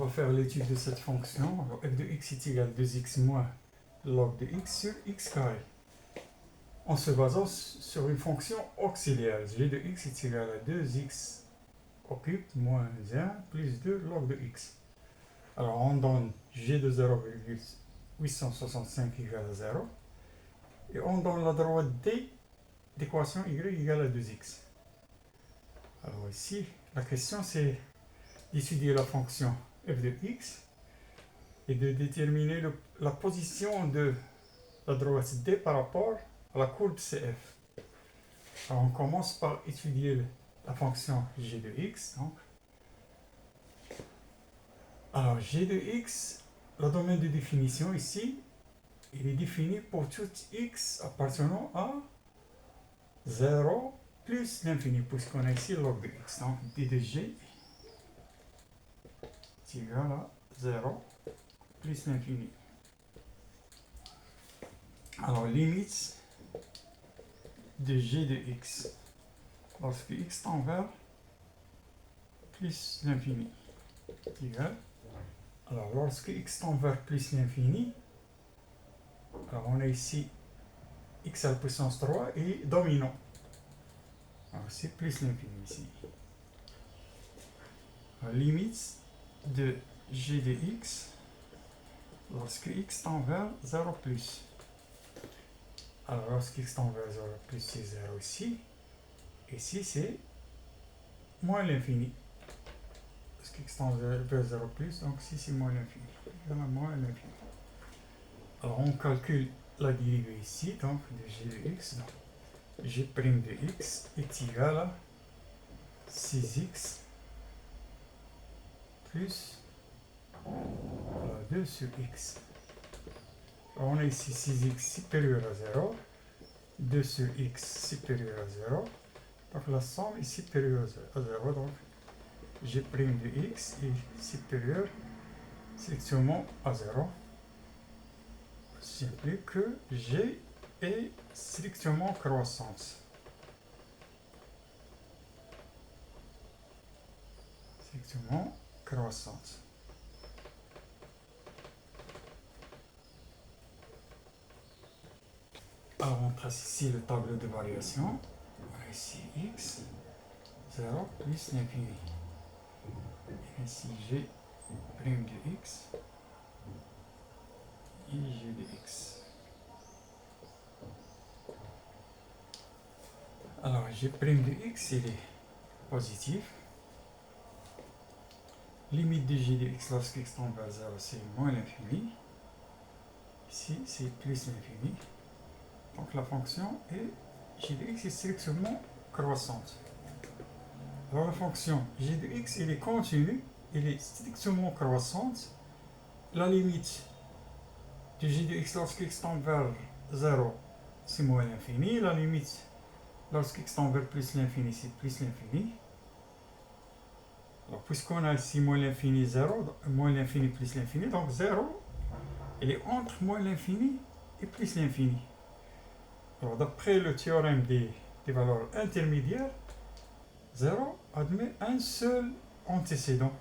va faire l'étude de cette fonction. Alors, f de x est égal à 2x moins log de x sur x carré. En se basant sur une fonction auxiliaire. G de x est égal à 2x occulte moins 1 plus 2 log de x. Alors, on donne g de 0,865 égale à 0. Et on donne la droite D d'équation y égale à 2x. Alors ici, la question c'est d'étudier la fonction f de x et de déterminer la position de la droite D par rapport à la courbe CF. Alors on commence par étudier la fonction g de x. Donc. Alors g de x, le domaine de définition ici, il est défini pour tout x appartenant à 0 plus l'infini, puisqu'on a ici log de x. Donc d de g est égal à 0 plus l'infini. Alors limite de g de x lorsque x tend vers plus l'infini est égal. Alors lorsque x tend vers plus l'infini, alors on a ici x à la puissance 3 et dominant. Alors c'est plus l'infini ici. Alors, limite de g de x lorsque x tend vers 0 plus. Alors lorsque x tend vers 0 plus, c'est 0 ici. Ici c'est moins l'infini. Parce que x tend vers 0 plus, donc ici c'est moins l'infini. Moins l'infini. Alors on calcule la dérivée ici, donc de g de x. Donc, g' de x est égal à 6x plus 2 sur x. Alors on a ici 6x supérieur à 0, 2 sur x supérieur à 0. Donc la somme est supérieure à 0. Donc g' de x est supérieur strictement à 0. C'est plus que g est strictement croissante. Strictement croissante. Alors on trace ici le tableau de variation. On a ici x, 0 plus l'infini. Et ici g' de x et g de x. Alors g' de x il est positif. Limite de g de x lorsque x tend vers 0 c'est moins l'infini. Ici c'est plus l'infini. Donc la fonction est g de x est strictement croissante. Alors la fonction g de x elle est continue, elle est strictement croissante. La limite de g de x lorsque x tend vers 0 c'est moins l'infini. La limite lorsque x tend vers plus l'infini c'est plus l'infini. Alors puisqu'on a ici moins l'infini 0, moins l'infini plus l'infini, donc 0 elle est entre moins l'infini et plus l'infini. Alors d'après le théorème des valeurs intermédiaires, 0 admet un seul antécédent.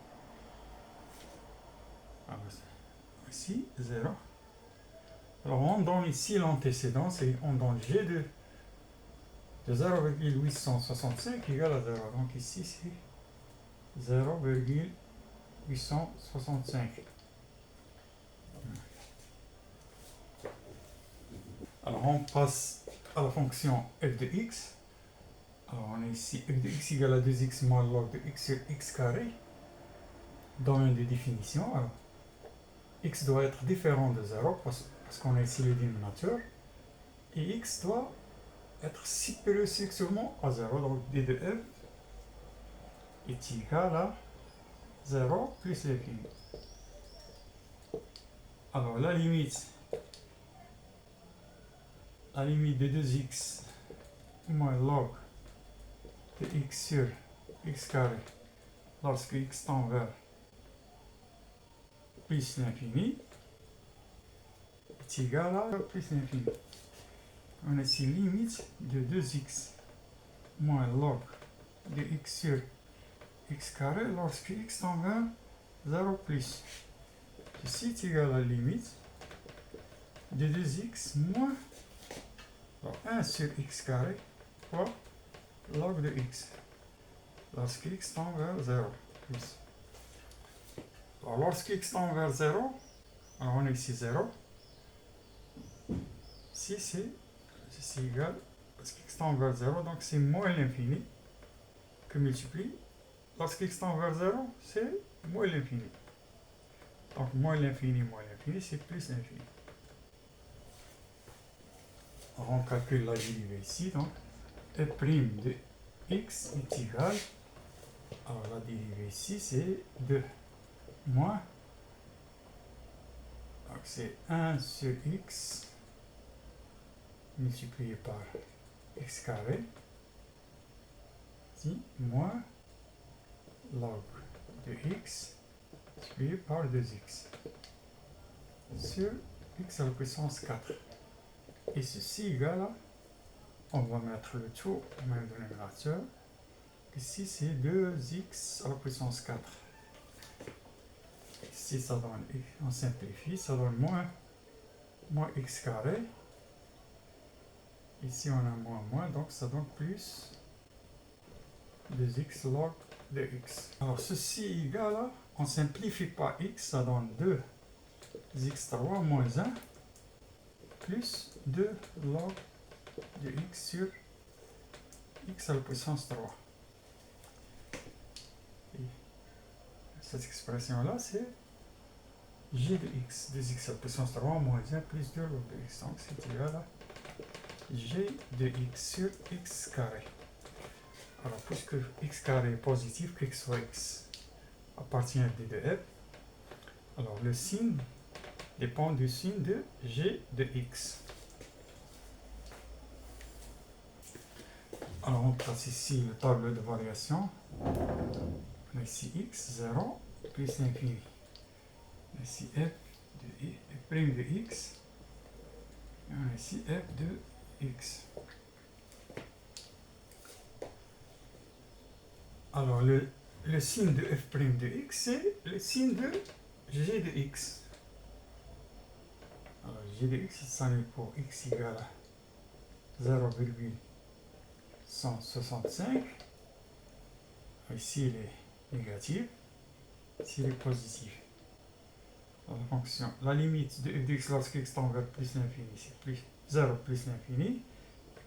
Alors, ici 0. Alors on donne ici l'antécédent, c'est on donne g de 0,865 égale à 0. Donc ici c'est 0,865. Alors on passe à la fonction f de x. Alors on a ici f de x égale à 2x moins log de x sur x carré. Domaine de définition. Alors, x doit être différent de 0 parce qu'on a ici le dénominateur. Et x doit être supérieur strictement à 0. Donc d de f est égal à 0 plus l'infini. Alors la limite de 2x moins log de x sur x carré lorsque x tend vers plus l'infini est égal à plus l'infini. On a ici limite de 2x moins log de x sur x carré lorsque x tend vers 0 plus. Ceci est égal à la limite de 2x moins 1 sur x carré fois log de x. Lorsque x tend vers 0 plus. Alors, lorsque x tend vers 0, alors on a ici 0. Ici, c'est égal, parce que x tend vers 0, donc c'est moins l'infini que multiplie. Lorsque x tend vers 0, c'est moins l'infini. Donc moins l'infini, c'est plus l'infini. Alors on calcule la dérivée ici, donc f' de x est égal, alors la dérivée ici c'est 2 moins, donc c'est 1 sur x multiplié par x carré, ici, moins log de x multiplié par 2x sur x à la puissance 4. Et ceci égale à, on va mettre le tout au même dénominateur. Ici c'est 2x à la puissance 4. Ici ça donne, on simplifie, ça donne moins x carré. Ici on a moins, donc ça donne plus 2x log de x. Alors ceci égale à, on simplifie par x, ça donne 2x3 moins 1 plus 2 log de x sur x à la puissance 3. Et cette expression-là, c'est g de x, 2x à la puissance 3 moins 1 plus 2 log de x. Donc c'est égal à g de x sur x carré. Alors, puisque x carré est positif, que x soit x appartient à d de f, alors le signe dépend du signe de g de x. Alors, on trace ici le tableau de variation. On a ici x, 0, plus l'infini. On a ici f' de x. Et on a ici f de x. Alors, le signe de f' de x, c'est le signe de g de x. Alors, g de x, ça est pour x égale à 0,165. Ici, il est négatif. Ici, il est positif. Alors, la fonction, la limite de f de x lorsque x tend vers plus l'infini, c'est plus 0 plus l'infini,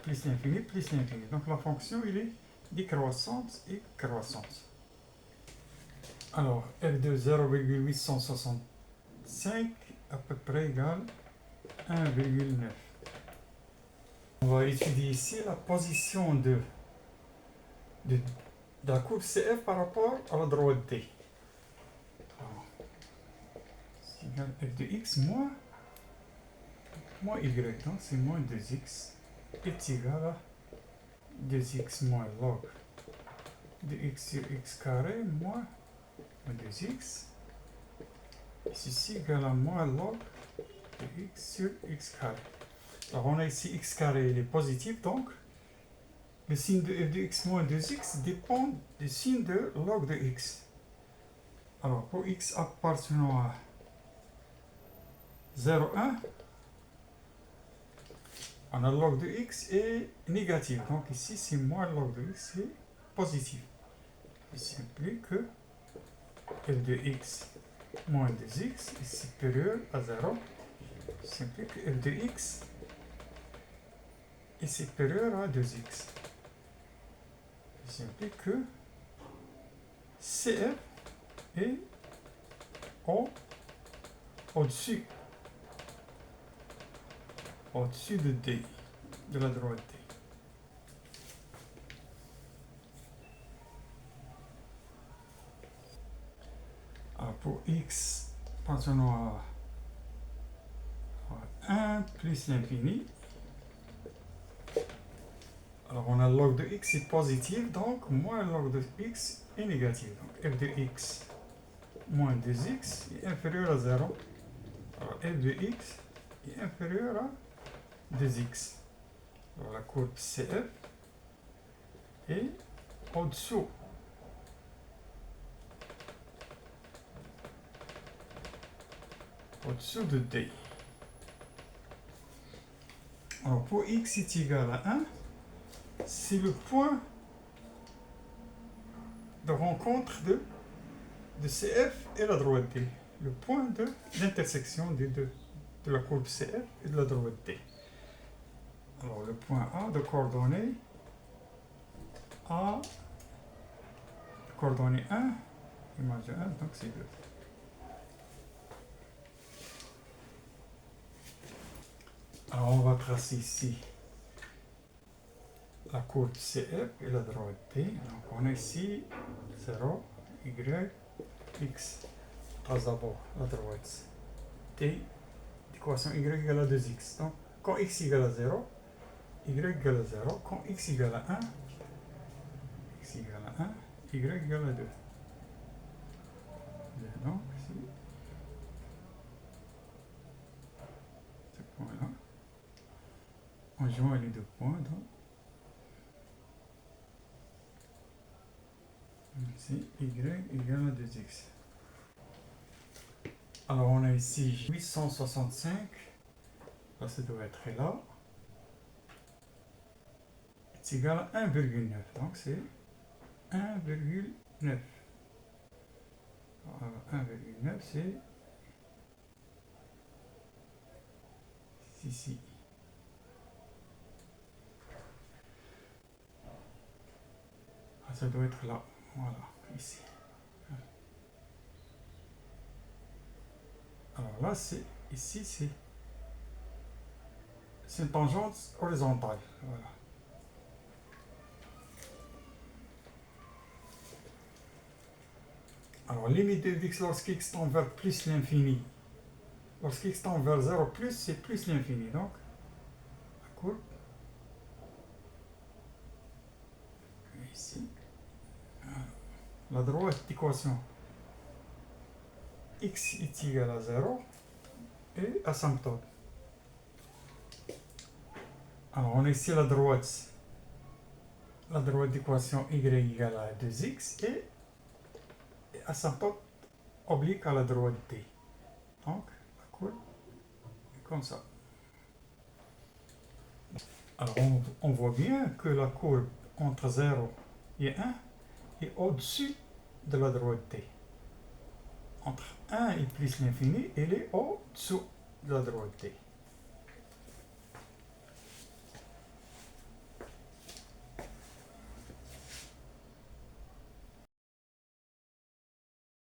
plus l'infini, plus l'infini. Donc, la fonction, il est décroissante et croissante. Alors, f de 0,865 à peu près égale 1,9. On va étudier ici la position de la courbe CF par rapport à la droite D. C'est égal à f de x moins y, donc c'est moins 2x est égal à 2x moins log de x sur x carré moins 2x. Et ceci égale à moins log de x sur x carré. Alors on a ici x carré, il est positif, donc le signe de f de x moins 2x dépend du signe de log de x. Alors pour x appartenant à 0,1, on a log de x est négatif. Donc ici c'est moins log de x est positif. Ça implique que f de x moins 2x est supérieur à 0. Ça implique que f de x est supérieur à 2x. Ça implique que CF est au-dessus de D, de la droite D. Alors pour x appartenant à 1 plus l'infini, alors on a log de x est positif, donc moins log de x est négatif. Donc f de x moins 2x est inférieur à 0. Alors f de x est inférieur à 2x. Alors la courbe CF est au-dessous au-dessous de D. Alors pour x est égal à 1, c'est le point de rencontre de CF et la droite D. Le point d'intersection des deux, de la courbe CF et de la droite D. Alors le point A de coordonnées A, coordonnée 1, image 1, donc c'est 2. Alors on va tracer ici la courbe CF et la droite D. Donc on a ici 0, Y, X. On trace d'abord la droite D, d'équation Y égale à 2X. Donc quand X égale à 0, Y égale à 0. Quand X égale à 1, X égale à 1, Y égale à 2. Donc ici, ce point-là, on joint les deux points. Donc, ici, Y égale à 2X. Alors on a ici 865, là ça doit être là, c'est égal à 1,9, donc c'est 1,9. 1,9 c'est ici. Ah, ça doit être là, voilà, ici. Alors là, c'est ici, c'est une tangente horizontale. Voilà. Alors, limite de x lorsqu'x tend vers plus l'infini. Lorsqu'x tend vers 0 plus, c'est plus l'infini. Donc, la courbe, ici, la droite d'équation x est égal à 0 et asymptote. Alors, on a ici la droite d'équation y égale à 2x et asymptote oblique à la droite d. Donc, la courbe est comme ça. Alors, on voit bien que la courbe entre 0 et 1 est au-dessus de la droite d. Entre 1 et plus l'infini, elle est au-dessous de la droite d.